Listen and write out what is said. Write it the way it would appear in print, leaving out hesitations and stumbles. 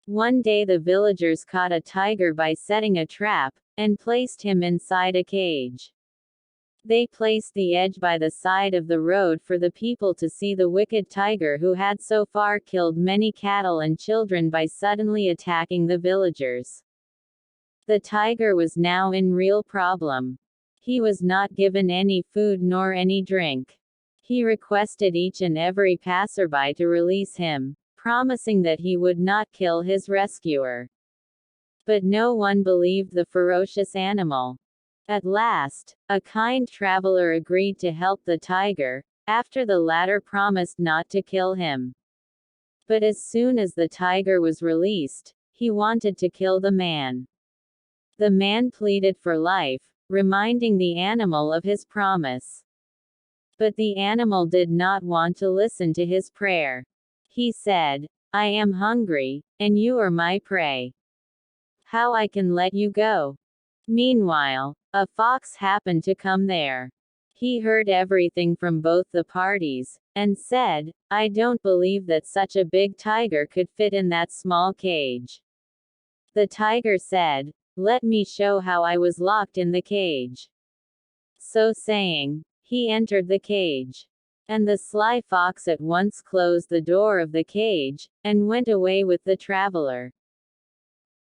One day the villagers caught a tiger by setting a trap, and placed him inside a cage. They placed the edge by the side of the road for the people to see the wicked tiger who had so far killed many cattle and children by suddenly attacking the villagers. The tiger was now in real problem. He was not given any food nor any drink. He requested each and every passerby to release him, promising that he would not kill his rescuer. But no one believed the ferocious animal. At last, a kind traveler agreed to help the tiger, after the latter promised not to kill him. But as soon as the tiger was released, he wanted to kill the man. The man pleaded for life, reminding the animal of his promise. But the animal did not want to listen to his prayer. He said, "I am hungry, and you are my prey. How I can let you go?" Meanwhile, a fox happened to come there. He heard everything from both the parties, and said, "I don't believe that such a big tiger could fit in that small cage." The tiger said, "Let me show how I was locked in the cage." So saying, he entered the cage. And the sly fox at once closed the door of the cage, and went away with the traveler.